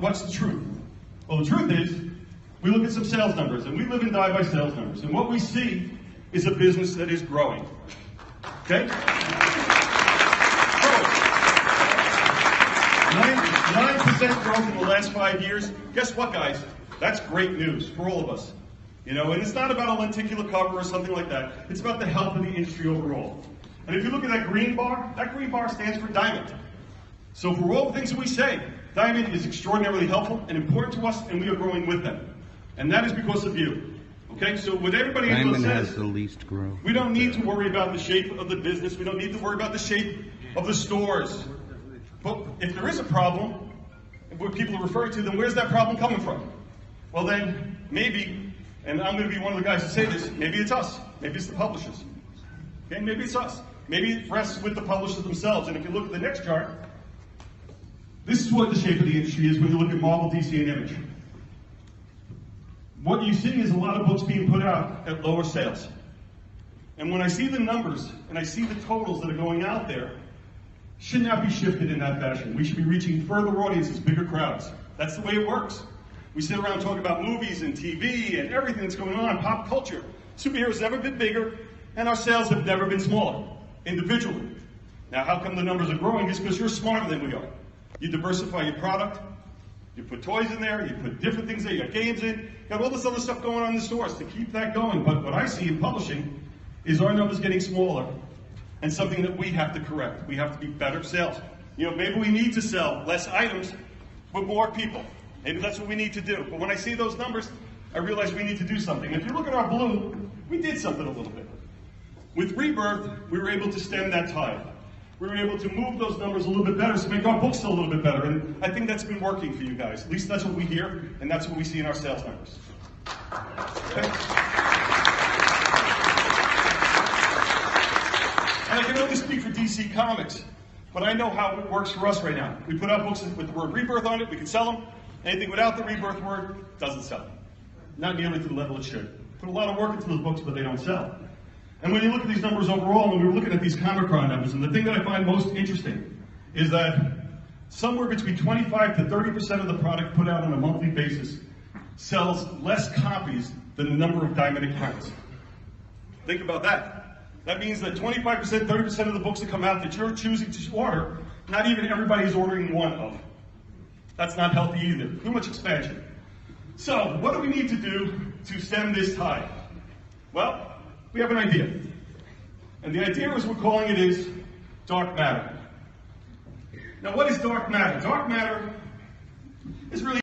what's the truth? Well, the truth is, we look at some sales numbers, and we live and die by sales numbers. And what we see is a business that is growing. Okay? 9% growth in the last 5 years. Guess what, guys? That's great news for all of us. You know, and it's not about a lenticular cover or something like that. It's about the health of the industry overall. And if you look at that green bar stands for diamond. So for all the things that we say, diamond is extraordinarily helpful and important to us, and we are growing with them. And that is because of you. Okay, so what everybody Diamond says, has the least growth. we don't need to worry about the shape of the business. We don't need to worry about the shape of the stores. But if there is a problem, what people are referring to, then where's that problem coming from? Well then, maybe, and I'm going to be one of the guys to say this, maybe it's us. Maybe it's the publishers. Okay, maybe it's us. Maybe it rests with the publishers themselves. And if you look at the next chart, this is what the shape of the industry is when you look at Marvel, DC, and Image. What you see is a lot of books being put out at lower sales. And when I see the numbers, and I see the totals that are going out there, should not be shifted in that fashion. We should be reaching further audiences, bigger crowds. That's the way it works. We sit around and talk about movies and TV and everything that's going on, pop culture. Superheroes have never been bigger, and our sales have never been smaller, individually. Now, how come the numbers are growing? It's because you're smarter than we are. You diversify your product, you put toys in there, you put different things there, you got games in, you got all this other stuff going on in the stores to keep that going. But what I see in publishing is our numbers getting smaller, and something that we have to correct. We have to be better sales. You know, maybe we need to sell less items, but more people. Maybe that's what we need to do. But when I see those numbers, I realize we need to do something. If you look at our blue, we did something a little bit. With Rebirth, we were able to stem that tide. We were able to move those numbers a little bit better, so make our books a little bit better. And I think that's been working for you guys. At least that's what we hear, and that's what we see in our sales numbers. Okay? And I can only speak for DC Comics, but I know how it works for us right now. We put out books with the word Rebirth on it, we can sell them. Anything without the Rebirth word doesn't sell. Not nearly to the level it should. Put a lot of work into those books, but they don't sell. And when you look at these numbers overall, and we were looking at these Comic-Con numbers, and the thing that I find most interesting is that somewhere between 25 to 30% of the product put out on a monthly basis sells less copies than the number of Diamond accounts. Think about that. That means that 25%, 30% of the books that come out that you're choosing to order, not even everybody is ordering one of. That's not healthy either. Too much expansion. So, what do we need to do to stem this tide? Well, we have an idea. And the idea, as we're calling it, is dark matter. Now, what is dark matter? Dark matter is really